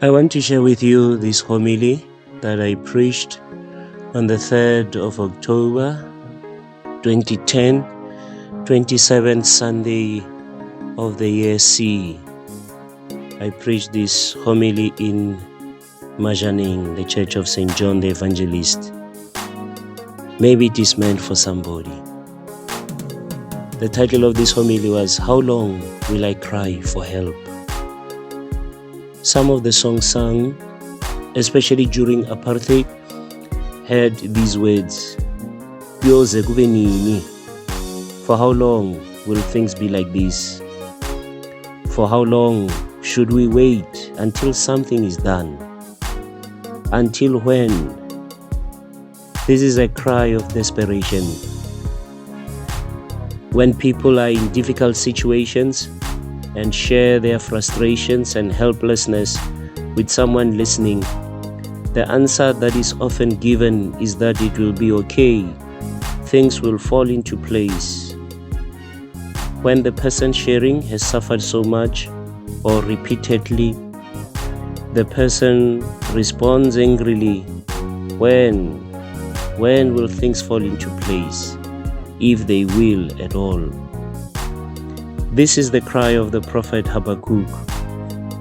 I want to share with you this homily that I preached on the 3rd of October 2010, 27th Sunday of the year C. I preached this homily in Majaning, the Church of St. John the Evangelist. Maybe it is meant for somebody. The title of this homily was, How Long Will I Cry for Help? Some of the songs sung, especially during apartheid, had these words, Kuyoze kube nini? For how long will things be like this? For how long should we wait until something is done? Until when? This is a cry of desperation. When people are in difficult situations and share their frustrations and helplessness with someone listening, the answer that is often given is that it will be okay, things will fall into place. When the person sharing has suffered so much or repeatedly, the person responds angrily, when will things fall into place, if they will at all? This is the cry of the prophet Habakkuk,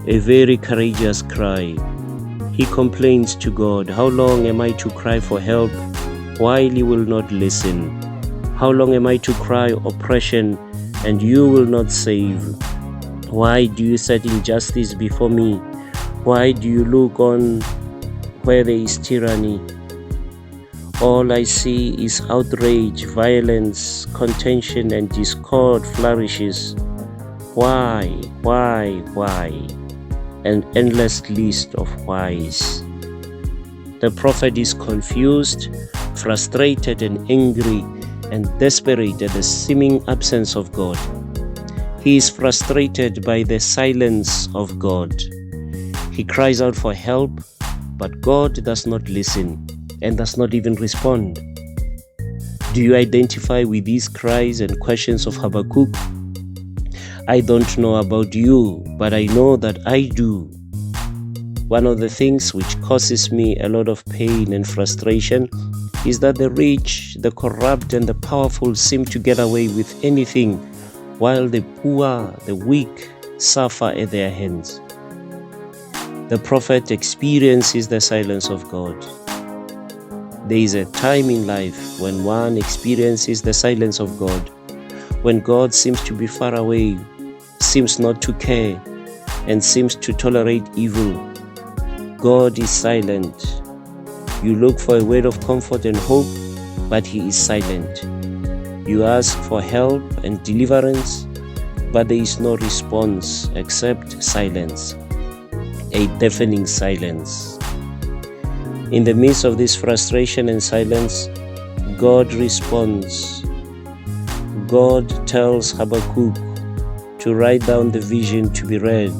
a very courageous cry. He complains to God, how long am I to cry for help while you will not listen? How long am I to cry oppression and you will not save? Why do you set injustice before me? Why do you look on where there is tyranny? All I see is outrage, violence, contention, and discord flourishes. Why? An endless list of whys. The prophet is confused, frustrated, and angry, and desperate at the seeming absence of God. He is frustrated by the silence of God. He cries out for help, but God does not listen and does not even respond. Do you identify with these cries and questions of Habakkuk? I don't know about you, but I know that I do. One of the things which causes me a lot of pain and frustration is that the rich, the corrupt, and the powerful seem to get away with anything, while the poor, the weak, suffer at their hands. The prophet experiences the silence of God. There is a time in life when one experiences the silence of God, when God seems to be far away, seems not to care, and seems to tolerate evil. God is silent. You look for a word of comfort and hope, but He is silent. You ask for help and deliverance, but there is no response except silence, a deafening silence. In the midst of this frustration and silence, God responds. God tells Habakkuk to write down the vision to be read.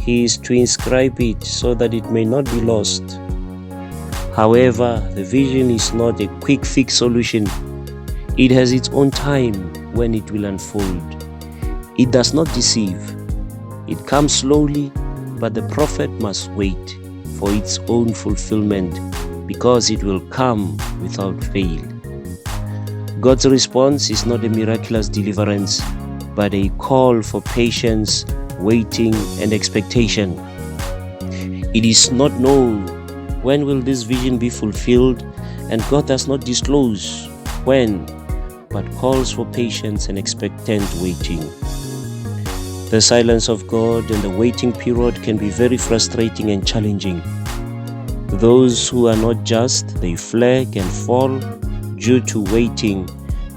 He is to inscribe it so that it may not be lost. However, the vision is not a quick fix solution. It has its own time when it will unfold. It does not deceive. It comes slowly, but the prophet must wait for its own fulfillment, because it will come without fail. God's response is not a miraculous deliverance, but a call for patience, waiting, and expectation. It is not known when will this vision be fulfilled, and God does not disclose when, but calls for patience and expectant waiting. The silence of God and the waiting period can be very frustrating and challenging. Those who are not just, they flag and fall due to waiting.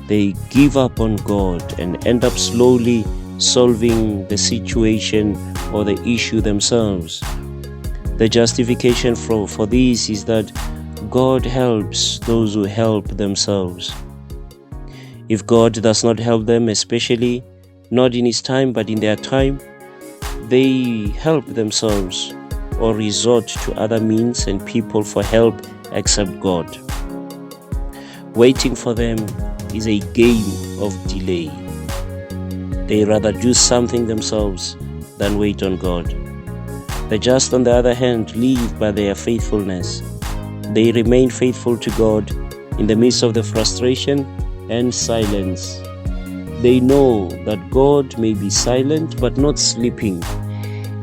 They give up on God and end up slowly solving the situation or the issue themselves. The justification for this is that God helps those who help themselves. If God does not help them, especially not in His time but in their time, they help themselves or resort to other means and people for help except God. Waiting for them is a game of delay. They rather do something themselves than wait on God. The just, on the other hand, live by their faithfulness. They remain faithful to God in the midst of the frustration and silence. They know that God may be silent but not sleeping.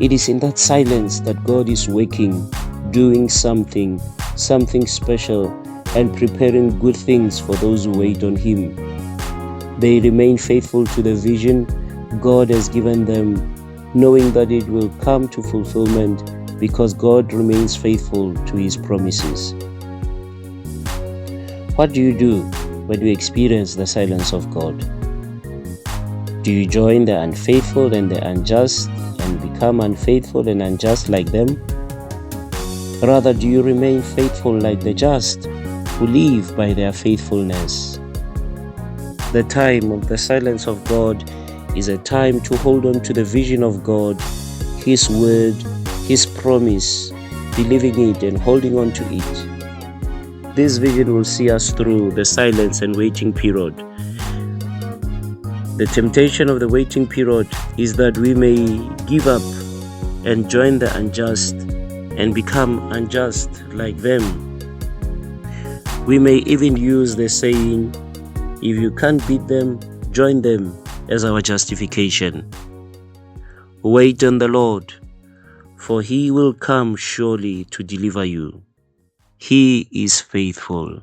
It is in that silence that God is working, doing something special, and preparing good things for those who wait on Him. They remain faithful to the vision God has given them, knowing that it will come to fulfillment because God remains faithful to His promises. What do you do when you experience the silence of God? Do you join the unfaithful and the unjust and become unfaithful and unjust like them? Rather, do you remain faithful like the just, who live by their faithfulness? The time of the silence of God is a time to hold on to the vision of God, His word, His promise, believing it and holding on to it. This vision will see us through the silence and waiting period. The temptation of the waiting period is that we may give up and join the unjust and become unjust like them. We may even use the saying, if you can't beat them, join them, as our justification. Wait on the Lord, for He will come surely to deliver you. He is faithful.